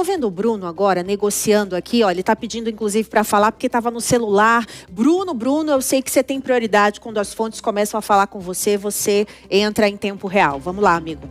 tô vendo o Bruno agora negociando aqui, ó, ele tá pedindo inclusive para falar porque estava no celular. Bruno, eu sei que você tem prioridade quando as fontes começam a falar com você, você entra em tempo real. Vamos lá, amigo.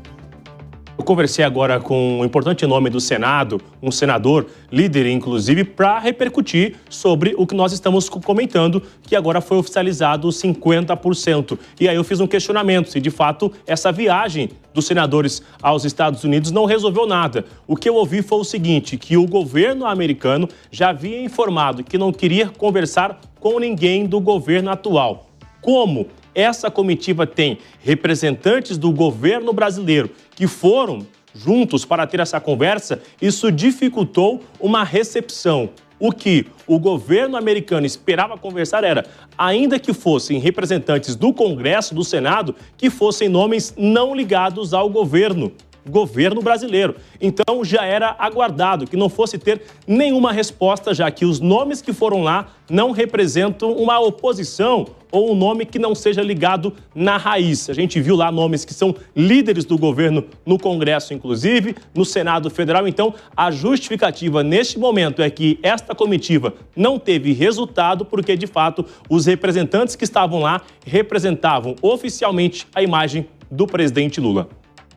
Eu conversei agora com um importante nome do Senado, um senador, líder inclusive, para repercutir sobre o que nós estamos comentando, que agora foi oficializado 50%. E aí eu fiz um questionamento se, de fato, essa viagem dos senadores aos Estados Unidos não resolveu nada. O que eu ouvi foi o seguinte, que o governo americano já havia informado que não queria conversar com ninguém do governo atual. Como essa comitiva tem representantes do governo brasileiro que foram juntos para ter essa conversa, isso dificultou uma recepção. O que o governo americano esperava conversar era, ainda que fossem representantes do Congresso, do Senado, que fossem nomes não ligados ao governo brasileiro. Então já era aguardado que não fosse ter nenhuma resposta, já que os nomes que foram lá não representam uma oposição ou um nome que não seja ligado na raiz. A gente viu lá nomes que são líderes do governo no Congresso, inclusive, no Senado Federal. Então, a justificativa neste momento é que esta comitiva não teve resultado porque, de fato, os representantes que estavam lá representavam oficialmente a imagem do presidente Lula.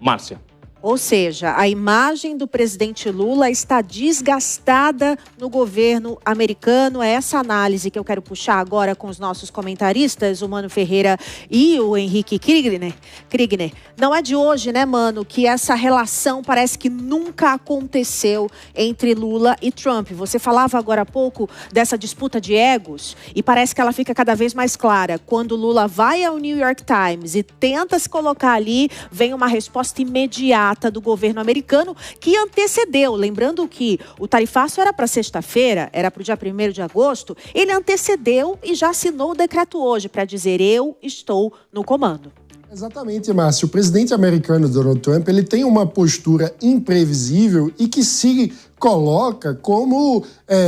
Márcia. Ou seja, a imagem do presidente Lula está desgastada no governo americano. É essa análise que eu quero puxar agora com os nossos comentaristas, o Mano Ferreira e o Henrique Kriegner. Não é de hoje, né, Mano, que essa relação parece que nunca aconteceu entre Lula e Trump. Você falava agora há pouco dessa disputa de egos e parece que ela fica cada vez mais clara. Quando Lula vai ao New York Times e tenta se colocar ali, vem uma resposta imediata do governo americano que antecedeu. Lembrando que o tarifaço era para sexta-feira, era para o dia 1º de agosto. Ele antecedeu e já assinou o decreto hoje para dizer: eu estou no comando. Exatamente, Márcio. O presidente americano Donald Trump, ele tem uma postura imprevisível e que se coloca como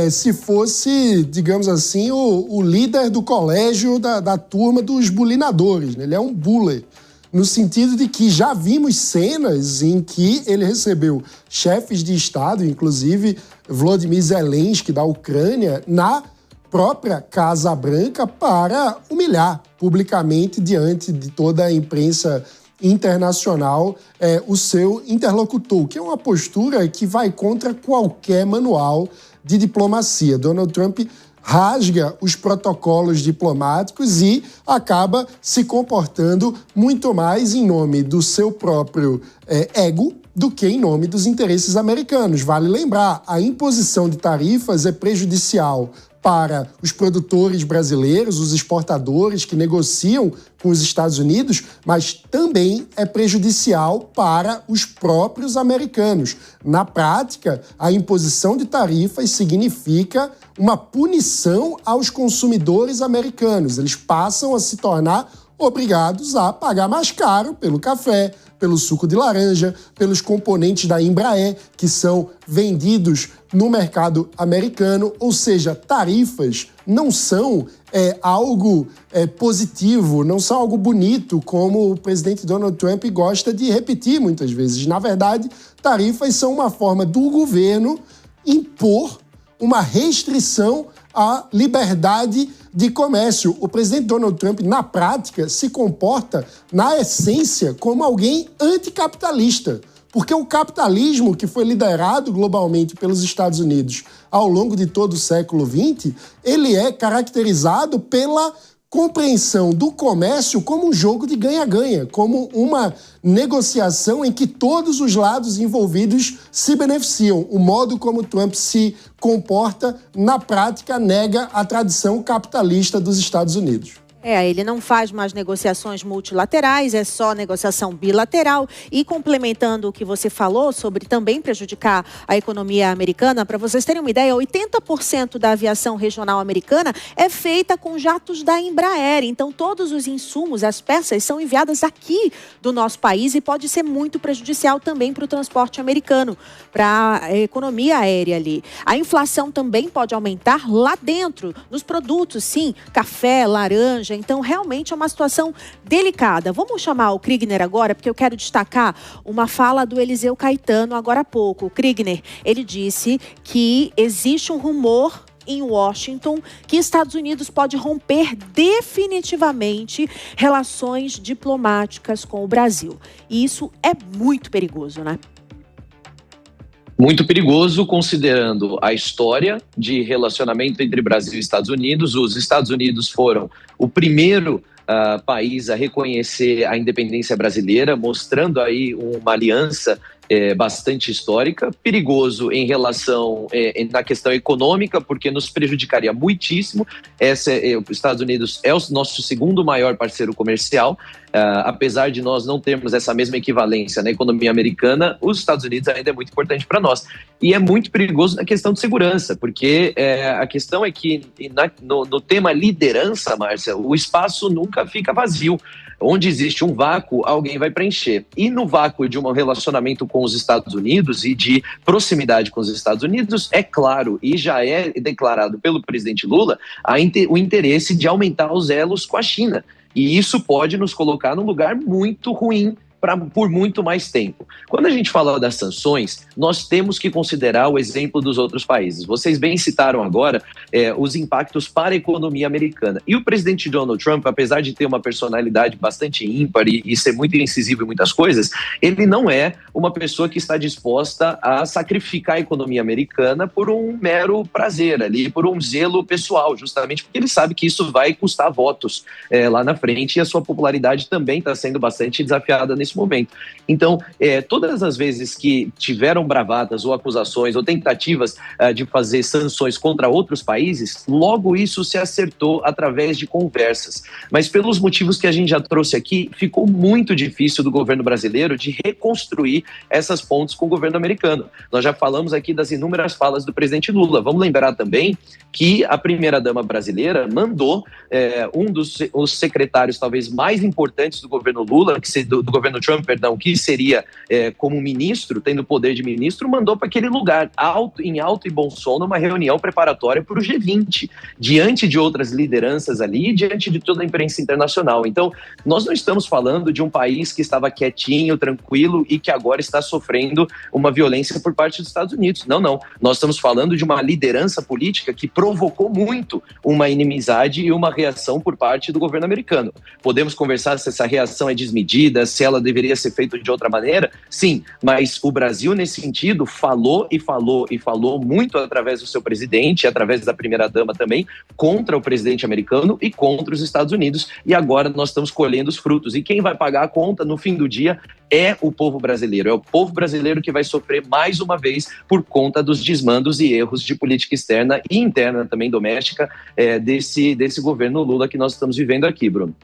se fosse, digamos assim, o líder do colégio da turma dos bulinadores, né? Ele é um buller, no sentido de que já vimos cenas em que ele recebeu chefes de Estado, inclusive Volodymyr Zelensky da Ucrânia, na própria Casa Branca para humilhar publicamente diante de toda a imprensa internacional o seu interlocutor, que é uma postura que vai contra qualquer manual de diplomacia. Donald Trump rasga os protocolos diplomáticos e acaba se comportando muito mais em nome do seu próprio ego do que em nome dos interesses americanos. Vale lembrar, a imposição de tarifas é prejudicial para os produtores brasileiros, os exportadores que negociam com os Estados Unidos, mas também é prejudicial para os próprios americanos. Na prática, a imposição de tarifas significa uma punição aos consumidores americanos. Eles passam a se tornar obrigados a pagar mais caro pelo café, pelo suco de laranja, pelos componentes da Embraer, que são vendidos no mercado americano. Ou seja, tarifas não são algo positivo, não são algo bonito, como o presidente Donald Trump gosta de repetir muitas vezes. Na verdade, tarifas são uma forma do governo impor uma restrição à liberdade de comércio. O presidente Donald Trump, na prática, se comporta, na essência, como alguém anticapitalista. Porque o capitalismo que foi liderado globalmente pelos Estados Unidos ao longo de todo o século XX, ele é caracterizado pela compreensão do comércio como um jogo de ganha-ganha, como uma negociação em que todos os lados envolvidos se beneficiam. O modo como Trump se comporta, na prática, nega a tradição capitalista dos Estados Unidos. Ele não faz mais negociações multilaterais, é só negociação bilateral. E complementando o que você falou sobre também prejudicar a economia americana, para vocês terem uma ideia, 80% da aviação regional americana é feita com jatos da Embraer. Então, todos os insumos, as peças, são enviadas aqui do nosso país e pode ser muito prejudicial também para o transporte americano, para a economia aérea ali. A inflação também pode aumentar lá dentro, nos produtos, sim, café, laranja, Então, realmente é uma situação delicada. Vamos chamar o Kriegner agora, porque eu quero destacar uma fala do Eliseu Caetano agora há pouco. O Kriegner, ele disse que existe um rumor em Washington que Estados Unidos pode romper definitivamente relações diplomáticas com o Brasil. E isso é muito perigoso, né? Muito perigoso, considerando a história de relacionamento entre Brasil e Estados Unidos. Os Estados Unidos foram o primeiro país a reconhecer a independência brasileira, mostrando aí uma aliança bastante histórica, perigoso em relação na questão econômica, porque nos prejudicaria muitíssimo. Os Estados Unidos é o nosso segundo maior parceiro comercial, apesar de nós não termos essa mesma equivalência na economia americana, os Estados Unidos ainda é muito importante para nós. E é muito perigoso na questão de segurança, porque a questão é que no tema liderança, Márcia, o espaço nunca fica vazio. Onde existe um vácuo, alguém vai preencher. E no vácuo de um relacionamento com os Estados Unidos e de proximidade com os Estados Unidos, é claro, e já é declarado pelo presidente Lula, o interesse de aumentar os elos com a China. E isso pode nos colocar num lugar muito ruim por muito mais tempo. Quando a gente fala das sanções, nós temos que considerar o exemplo dos outros países. Vocês bem citaram agora os impactos para a economia americana. E o presidente Donald Trump, apesar de ter uma personalidade bastante ímpar e ser muito incisivo em muitas coisas, ele não é uma pessoa que está disposta a sacrificar a economia americana por um mero prazer ali, por um zelo pessoal, justamente porque ele sabe que isso vai custar votos lá na frente, e a sua popularidade também está sendo bastante desafiada nesse momento. Então, todas as vezes que tiveram bravatas ou acusações ou tentativas de fazer sanções contra outros países, logo isso se acertou através de conversas. Mas pelos motivos que a gente já trouxe aqui, ficou muito difícil do governo brasileiro de reconstruir essas pontes com o governo americano. Nós já falamos aqui das inúmeras falas do presidente Lula. Vamos lembrar também que a primeira-dama brasileira mandou um dos secretários talvez mais importantes do governo Lula, do governo Trump, que seria como ministro, tendo poder de ministro, mandou para aquele lugar, em alto e bom som, numa reunião preparatória para o G20, diante de outras lideranças ali, diante de toda a imprensa internacional. Então, nós não estamos falando de um país que estava quietinho, tranquilo e que agora está sofrendo uma violência por parte dos Estados Unidos. Não, não. Nós estamos falando de uma liderança política que provocou muito uma inimizade e uma reação por parte do governo americano. Podemos conversar se essa reação é desmedida, se ela deveria ser feita de outra maneira? Sim, mas o Brasil, nesse sentido, falou muito através do seu presidente, através da primeira-dama também, contra o presidente americano e contra os Estados Unidos, e agora nós estamos colhendo os frutos. E quem vai pagar a conta no fim do dia é o povo brasileiro. É o povo brasileiro que vai sofrer mais uma vez por conta dos desmandos e erros de política externa e interna também doméstica desse governo Lula que nós estamos vivendo aqui, Bruno.